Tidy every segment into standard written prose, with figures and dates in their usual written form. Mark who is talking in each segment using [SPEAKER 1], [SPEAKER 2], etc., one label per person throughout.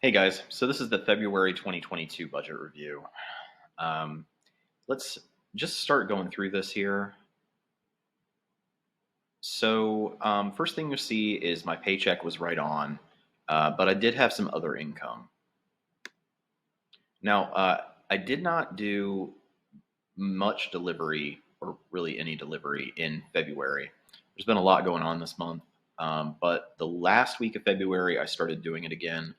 [SPEAKER 1] Hey guys, so this is the February 2022 budget review. Um, let's just start going through this here. So, first thing you'll see is my paycheck was right on, but I did have some other income. Now, I did not do much delivery or really any delivery in February. There's been a lot going on this month, but the last week of February I started doing it again.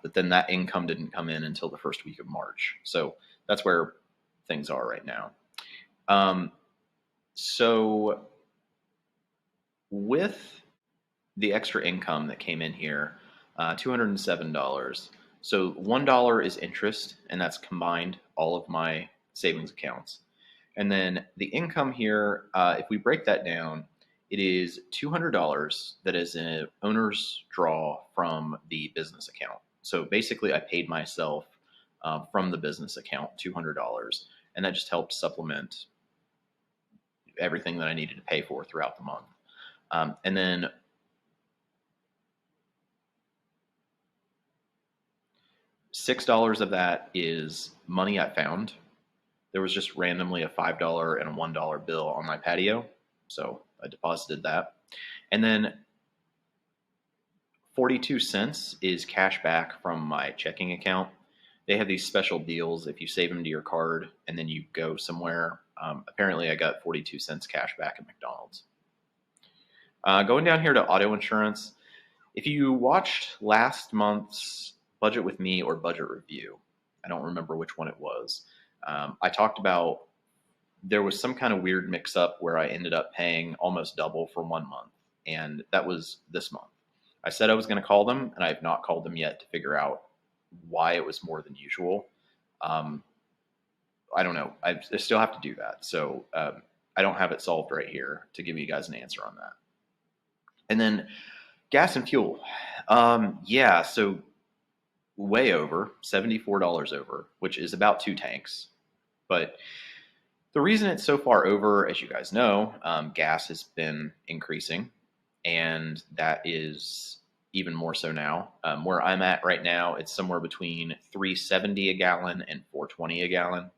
[SPEAKER 1] But then that income didn't come in until the first week of March. So that's where things are right now. Um, so with the extra income that came in here, $207. So $1 is interest, and that's combined all of my savings accounts. And then the income here, if we break that down, it is $200 that is an owner's draw from the business account. So basically, I paid myself from the business account $200, and that just helped supplement everything that I needed to pay for throughout the month. And then $6 of that is money I found. There was just randomly a $5 and a $1 bill on my patio, so I deposited that. And then 42 cents is cash back from my checking account. They have these special deals if you save them to your card and then you go somewhere. Apparently, I got 42 cents cash back at McDonald's. Going down here to auto insurance, if you watched last month's Budget with Me or Budget Review, I don't remember which one it was. I talked about there was some kind of weird mix up where I ended up paying almost double for 1 month, and that was this month. I said I was going to call them, and I have not called them yet to figure out why it was more than usual. Um, I don't know. I still have to do that. So I don't have it solved right here to give you guys an answer on that. And then gas and fuel. Yeah, so way over, $74 over, which is about 2 tanks. But the reason it's so far over, as you guys know, gas has been increasing, and that is even more so now. Where I'm at right now, it's somewhere between $3.70 a gallon and $4.20 a gallon,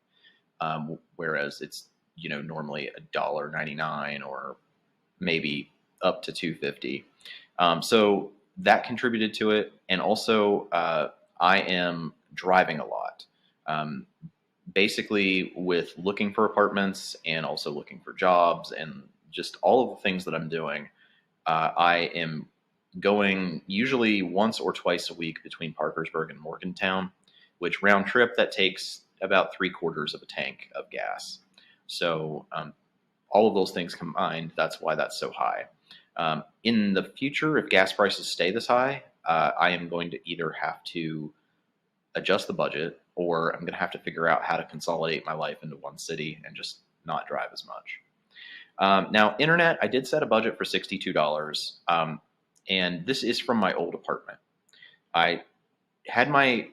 [SPEAKER 1] whereas it's normally $1.99 or maybe up to $2.50. So that contributed to it, and also I am driving a lot. Basically, with looking for apartments and also looking for jobs and just all of the things that I'm doing, I am going usually once or twice a week between Parkersburg and Morgantown, which round trip that takes about 3/4 of a tank of gas. So all of those things combined, that's why that's so high. In the future, if gas prices stay this high, I am going to either have to adjust the budget, or I'm going to have to figure out how to consolidate my life into one city and just not drive as much. Now, internet, I did set a budget for $62, and this is from my old apartment. I had I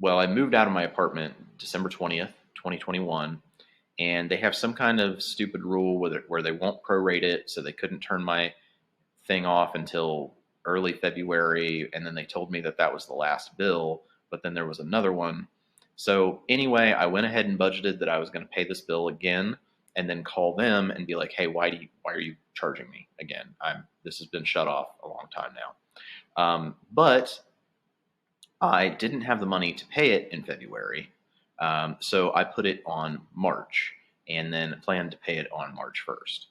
[SPEAKER 1] moved out of my apartment December 20th, 2021, and they have some kind of stupid rule where they won't prorate it, so they couldn't turn my thing off until early February, and then they told me that that was the last bill, but then there was another one. So anyway, I went ahead and budgeted that I was going to pay this bill again, and then call them and be like, "Hey, why are you charging me again? This has been shut off a long time now." But I didn't have the money to pay it in February, so I put it on March, and then planned to pay it on March 1st.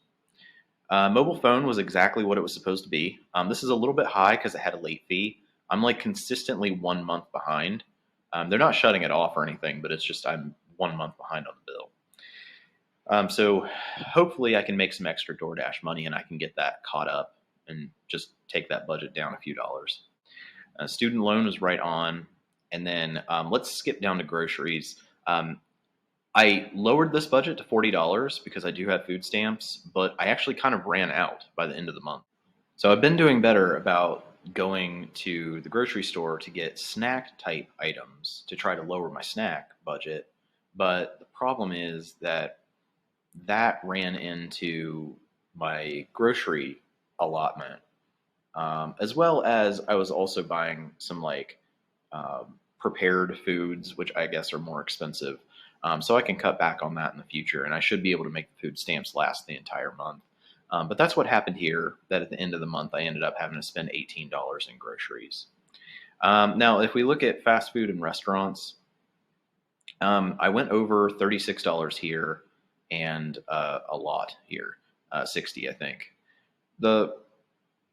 [SPEAKER 1] Mobile phone was exactly what it was supposed to be. This is a little bit high because it had a late fee. I'm like consistently 1 month behind. They're not shutting it off or anything, but it's just I'm 1 month behind on the bill. So hopefully I can make some extra DoorDash money and I can get that caught up and just take that budget down a few dollars. Student loan was right on. And then let's skip down to groceries. I lowered this budget to $40 because I do have food stamps, but I actually kind of ran out by the end of the month. So I've been doing better about going to the grocery store to get snack type items to try to lower my snack budget. But the problem is that ran into my grocery allotment, as well as I was also buying some like prepared foods, which I guess are more expensive. So I can cut back on that in the future, and I should be able to make the food stamps last the entire month. But that's what happened here, that at the end of the month, I ended up having to spend $18 in groceries. Now, if we look at fast food and restaurants, I went over $36 here and a lot here, 60, I think. The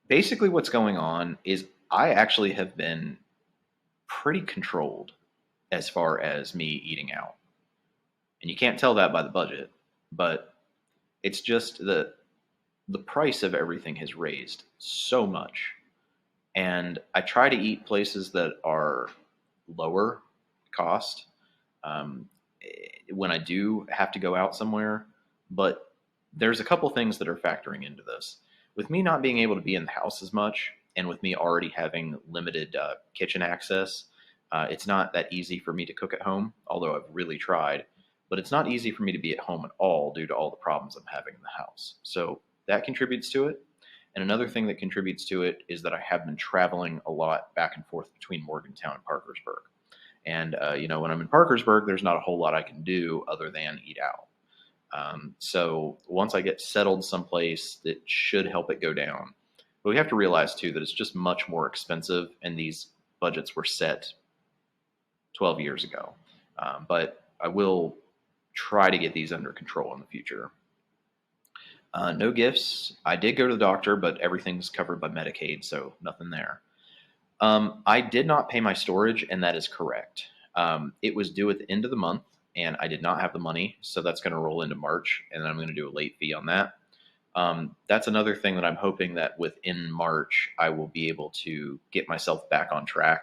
[SPEAKER 1] Basically what's going on is I actually have been pretty controlled as far as me eating out. And you can't tell that by the budget, but it's just the price of everything has raised so much. And I try to eat places that are lower cost um, when I do have to go out somewhere. But there's a couple things that are factoring into this. With me not being able to be in the house as much, and with me already having limited kitchen access, it's not that easy for me to cook at home, although I've really tried. But it's not easy for me to be at home at all due to all the problems I'm having in the house. So that contributes to it. And another thing that contributes to it is that I have been traveling a lot back and forth between Morgantown and Parkersburg. And, when I'm in Parkersburg, there's not a whole lot I can do other than eat out. So once I get settled someplace, that should help it go down. But we have to realize, too, that it's just much more expensive, and these budgets were set 12 years ago. But I will try to get these under control in the future. No gifts. I did go to the doctor, but everything's covered by Medicaid, so nothing there. I did not pay my storage, and that is correct. It was due at the end of the month, and I did not have the money, so that's going to roll into March, and then I'm going to do a late fee on that. That's another thing that I'm hoping that within March, I will be able to get myself back on track,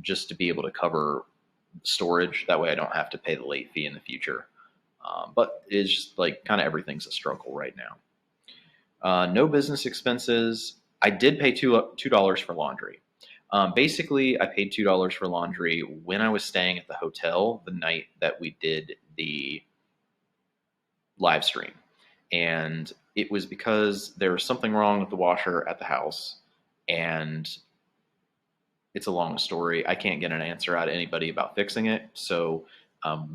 [SPEAKER 1] just to be able to cover storage. That way I don't have to pay the late fee in the future. But it's just like kind of everything's a struggle right now. No business expenses. I did pay $2 for laundry. Basically, I paid $2 for laundry when I was staying at the hotel the night that we did the live stream. And it was because there was something wrong with the washer at the house. And it's a long story. I can't get an answer out of anybody about fixing it. So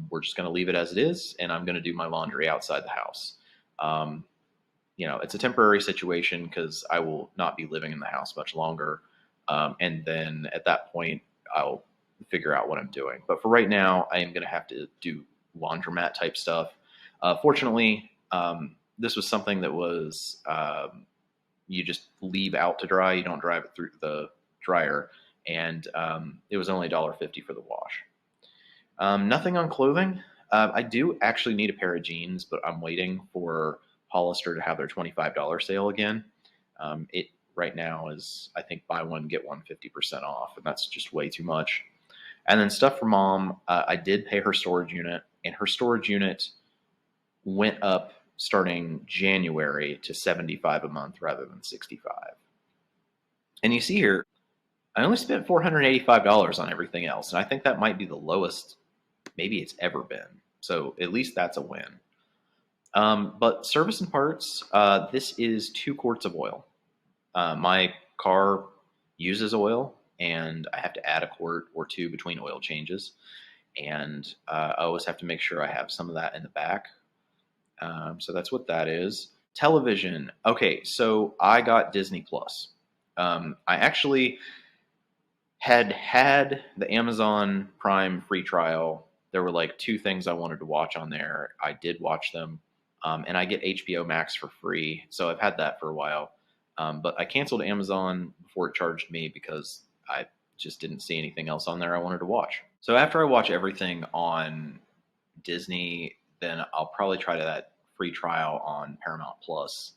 [SPEAKER 1] we're just going to leave it as it is. And I'm going to do my laundry outside the house. It's a temporary situation because I will not be living in the house much longer. And then at that point, I'll figure out what I'm doing. But for right now, I am going to have to do laundromat type stuff. Fortunately, this was something that was you just leave out to dry. You don't drive it through the dryer. And it was only $1.50 for the wash. Nothing on clothing. I do actually need a pair of jeans, but I'm waiting for Hollister to have their $25 sale again. It right now is, I think, buy one, get one 50% off, and that's just way too much. And then stuff for mom, I did pay her storage unit, and her storage unit went up starting January to $75 a month rather than $65. And you see here, I only spent $485 on everything else, and I think that might be the lowest maybe it's ever been. So at least that's a win. But service and parts, this is 2 quarts of oil. My car uses oil, and I have to add a quart or two between oil changes. And I always have to make sure I have some of that in the back. So that's what that is. Television. Okay, so I got Disney Plus. I actually had the Amazon Prime free trial. There were like 2 things I wanted to watch on there. I did watch them. And I get HBO Max for free. So I've had that for a while. But I canceled Amazon before it charged me because I just didn't see anything else on there I wanted to watch. So after I watch everything on Disney, then I'll probably try that free trial on Paramount Plus.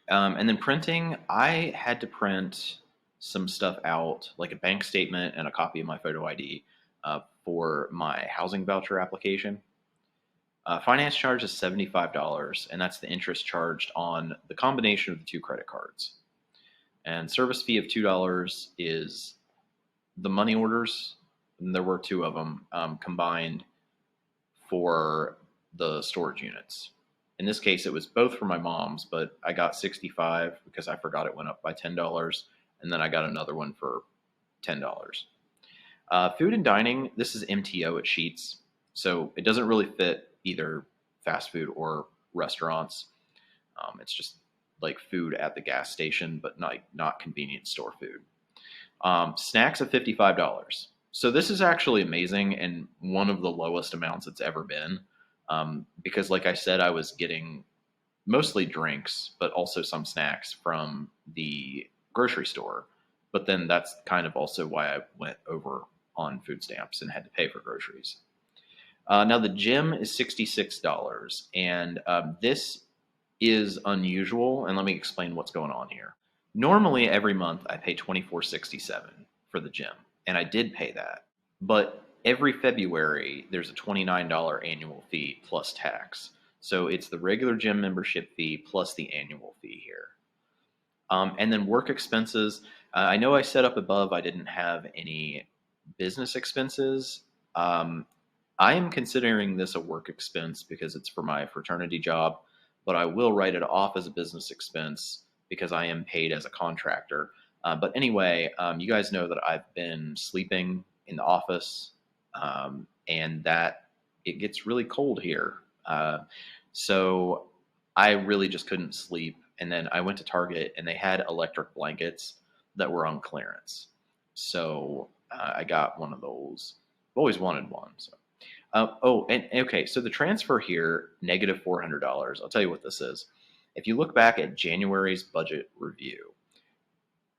[SPEAKER 1] And then printing, I had to print some stuff out, like a bank statement and a copy of my photo ID for my housing voucher application. Finance charge is $75, and that's the interest charged on the combination of the 2 credit cards. And service fee of $2 is the money orders, and there were 2 of them combined for the storage units. In this case, it was both for my mom's, but I got $65 because I forgot it went up by $10, and then I got another one for $10. Food and dining, this is MTO at Sheets. So it doesn't really fit either fast food or restaurants. It's just like food at the gas station, but not convenience store food. Snacks at $55. So this is actually amazing and one of the lowest amounts it's ever been. Because like I said, I was getting mostly drinks, but also some snacks from the grocery store. But then that's kind of also why I went over on food stamps and had to pay for groceries. Now the gym is $66, and this is unusual. And let me explain what's going on here. Normally, every month I pay $24.67 for the gym, and I did pay that. But every February there's a $29 annual fee plus tax. So it's the regular gym membership fee plus the annual fee here. And then work expenses. I know I said up above I didn't have any business expenses. I am considering this a work expense because it's for my fraternity job, but I will write it off as a business expense because I am paid as a contractor. But anyway, you guys know that I've been sleeping in the office, and that it gets really cold here. So I really just couldn't sleep. And then I went to Target and they had electric blankets that were on clearance. So I got one of those. I've always wanted one. So. And okay, so the transfer here, negative $400. I'll tell you what this is. If you look back at January's budget review,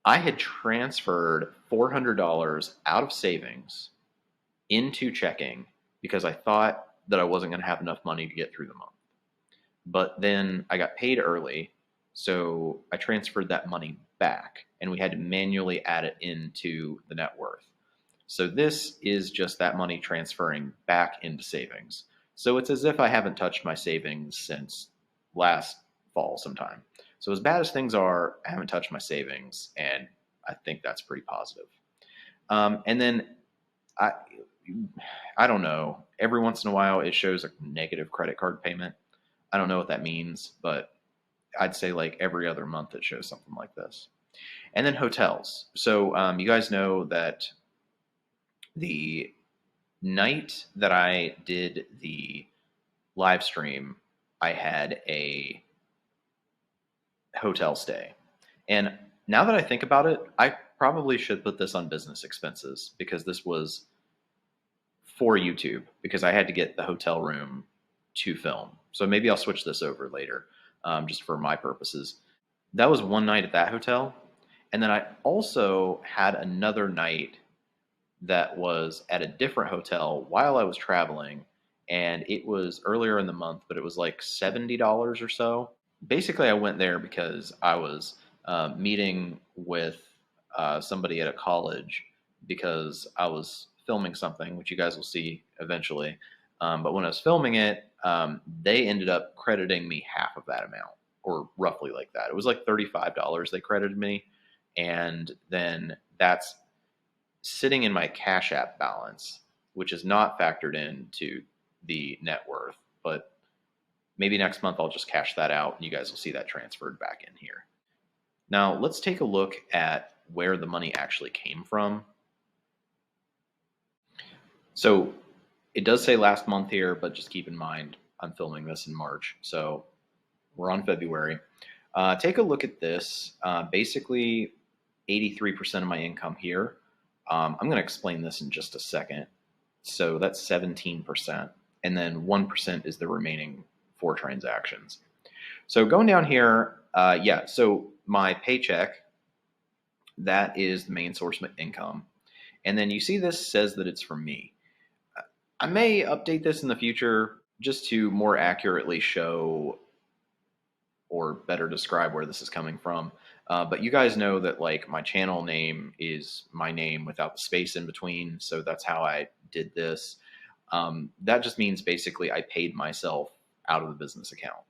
[SPEAKER 1] I had transferred $400 out of savings into checking because I thought that I wasn't going to have enough money to get through the month. But then I got paid early, so I transferred that money back, and we had to manually add it into the net worth. So this is just that money transferring back into savings. So it's as if I haven't touched my savings since last fall sometime. So as bad as things are, I haven't touched my savings, and I think that's pretty positive. And then I don't know. Every once in a while, it shows a negative credit card payment. I don't know what that means, but I'd say like every other month it shows something like this. And then hotels. So you guys know that the night that I did the live stream, I had a hotel stay. And now that I think about it, I probably should put this on business expenses because this was for YouTube because I had to get the hotel room to film. So maybe I'll switch this over later, just for my purposes. That was one night at that hotel. And then I also had another night that was at a different hotel while I was traveling. And it was earlier in the month, but it was like $70 or so. Basically, I went there because I was meeting with somebody at a college because I was filming something, which you guys will see eventually. But when I was filming it, they ended up crediting me half of that amount, or roughly like that. It was like $35 they credited me. And then that's sitting in my Cash App balance, which is not factored into the net worth. But maybe next month I'll just cash that out and you guys will see that transferred back in here. Now let's take a look at where the money actually came from. So it does say last month here, but just keep in mind I'm filming this in March, so we're on February. Take a look at this. Basically 83% of my income here. I'm going to explain this in just a second. So that's 17%, and then 1% is the remaining 4 transactions. So going down here, so my paycheck, that is the main source of income. And then you see this says that it's from me. I may update this in the future just to more accurately show or better describe where this is coming from. But you guys know that like my channel name is my name without the space in between. So that's how I did this. That just means basically I paid myself out of the business account.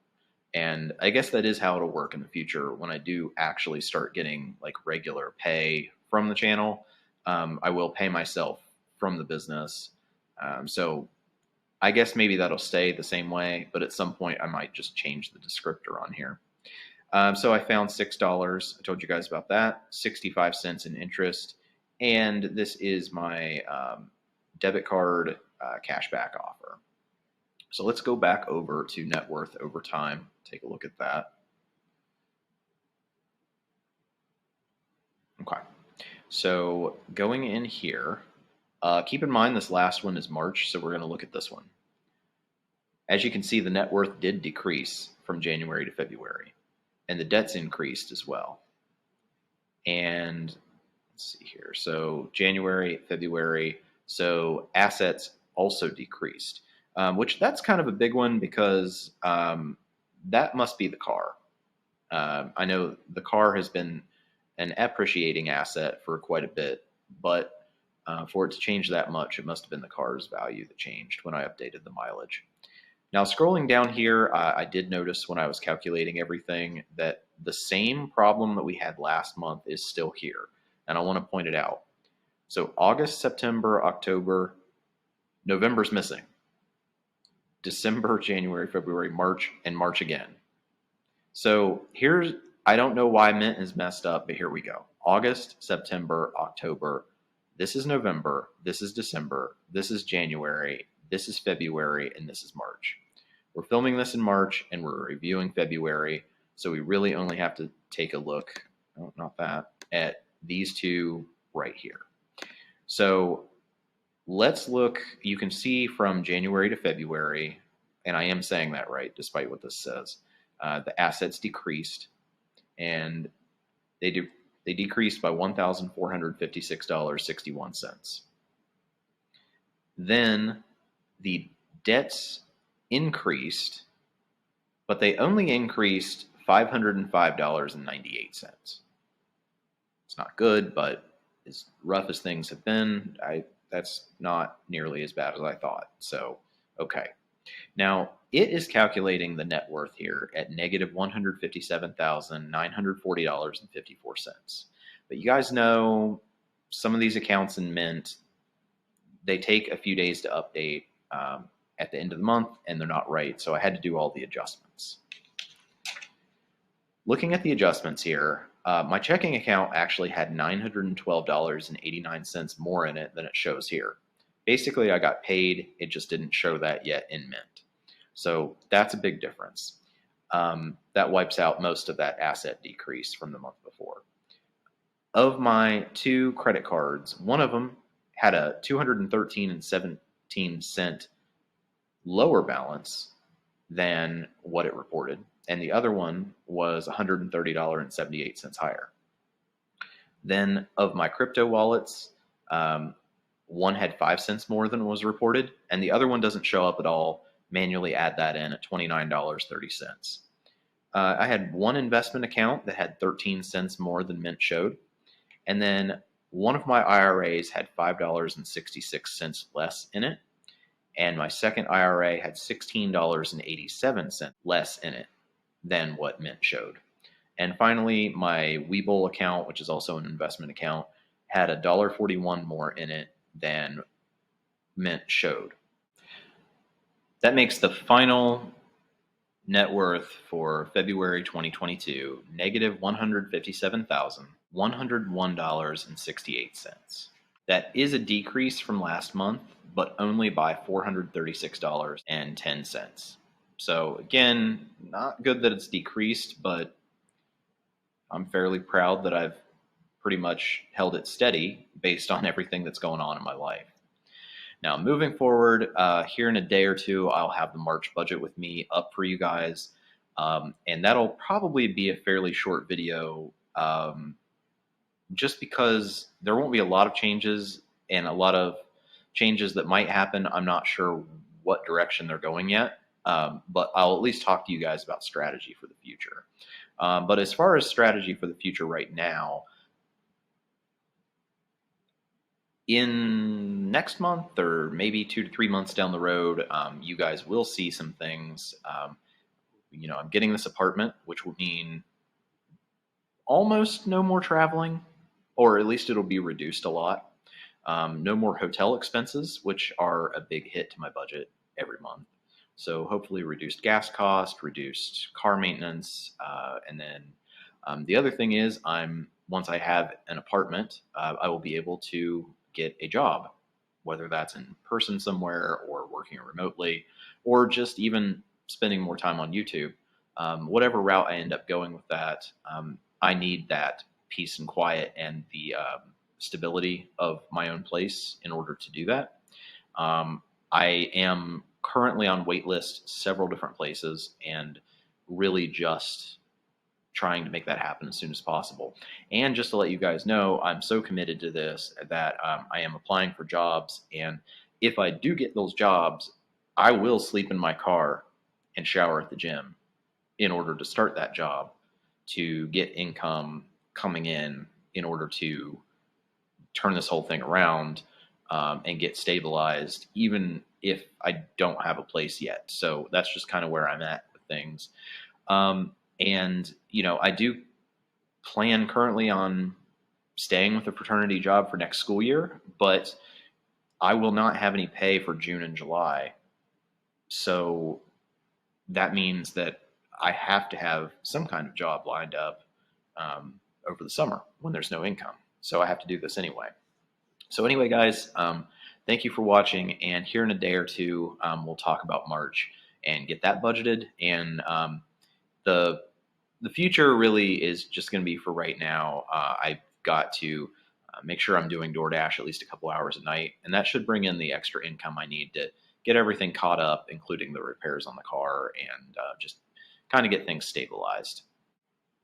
[SPEAKER 1] And I guess that is how it'll work in the future when I do actually start getting like regular pay from the channel. I will pay myself from the business. So I guess maybe that'll stay the same way, but at some point I might just change the descriptor on here. So I found $6. I told you guys about that. 65 cents in interest. And this is my debit card cashback offer. So let's go back over to net worth over time. Take a look at that. Okay. So going in here, keep in mind this last one is March, so we're going to look at this one. As you can see, the net worth did decrease from January to February, and the debts increased as well. And let's see here. So January, February, so assets also decreased, which that's kind of a big one because that must be the car. I know the car has been an appreciating asset for quite a bit, but for it to change that much, it must have been the car's value that changed when I updated the mileage. Now, scrolling down here, I did notice when I was calculating everything that the same problem that we had last month is still here, and I want to point it out. So August, September, October, November's missing. December, January, February, March, and March again. So here's, I don't know why Mint is messed up, but here we go. August, September, October. This is November. This is December. This is January. This is February, and this is March. We're filming this in March, and we're reviewing February, so we really only have to take a look, oh, not that, at these two right here. So let's look, you can see from January to February, and I am saying that right, despite what this says, the assets decreased, and they decreased by $1,456.61. Then the debts increased, but they only increased $505.98. It's not good, but as rough as things have been, that's not nearly as bad as I thought. So, okay. Now, it is calculating the net worth here at negative $157,940.54. But you guys know some of these accounts in Mint, they take a few days to update at the end of the month, and they're not right. So I had to do all the adjustments. Looking at the adjustments here, my checking account actually had $912.89 more in it than it shows here. Basically, I got paid. It just didn't show that yet in Mint. So that's a big difference. That wipes out most of that asset decrease from the month before. Of my two credit cards, one of them had a $213.17 lower balance than what it reported, and the other one was $130.78 higher. Then of my crypto wallets, one had 5 cents more than was reported, and the other one doesn't show up at all. Manually add that in at $29.30. I had one investment account that had 13 cents more than Mint showed, and then one of my IRAs had $5.66 less in it, and my second IRA had $16.87 less in it than what Mint showed. And finally, my Webull account, which is also an investment account, had $1.41 more in it than Mint showed. That makes the final net worth for February 2022 negative $157,101.68. That is a decrease from last month, but only by $436.10. So again, not good that it's decreased, but I'm fairly proud that I've pretty much held it steady based on everything that's going on in my life. Now, moving forward, here in a day or two, I'll have the March budget with me up for you guys. And that'll probably be a fairly short video, just because there won't be a lot of changes, and a lot of changes that might happen. I'm not sure what direction they're going yet, but I'll at least talk to you guys about strategy for the future. But as far as strategy for the future right now, in next month or maybe 2 to 3 months down the road, you guys will see some things. I'm getting this apartment, which will mean almost no more traveling, or at least it'll be reduced a lot. No more hotel expenses, which are a big hit to my budget every month. So hopefully reduced gas cost, reduced car maintenance, and then the other thing is I'm once I have an apartment, I will be able to get a job, whether that's in person somewhere or working remotely, or just even spending more time on YouTube. Whatever route I end up going with that, I need that peace and quiet and the stability of my own place in order to do that. Um, I am currently on wait list several different places and really just trying to make that happen as soon as possible. And just to let you guys know, I'm so committed to this that I am applying for jobs. And if I do get those jobs, I will sleep in my car and shower at the gym in order to start that job to get income coming in order to turn this whole thing around and get stabilized, even if I don't have a place yet. So that's just kind of where I'm at with things. And, I do plan currently on staying with a fraternity job for next school year, but I will not have any pay for June and July. So that means that I have to have some kind of job lined up over the summer when there's no income. So I have to do this anyway. So anyway, guys, thank you for watching. And here in a day or two, we'll talk about March and get that budgeted. And the future really is just going to be for right now. I've got to make sure I'm doing DoorDash at least a couple hours a night, and that should bring in the extra income I need to get everything caught up, including the repairs on the car, and just kind of get things stabilized.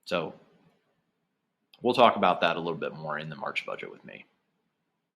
[SPEAKER 1] So we'll talk about that a little bit more in the March budget with me.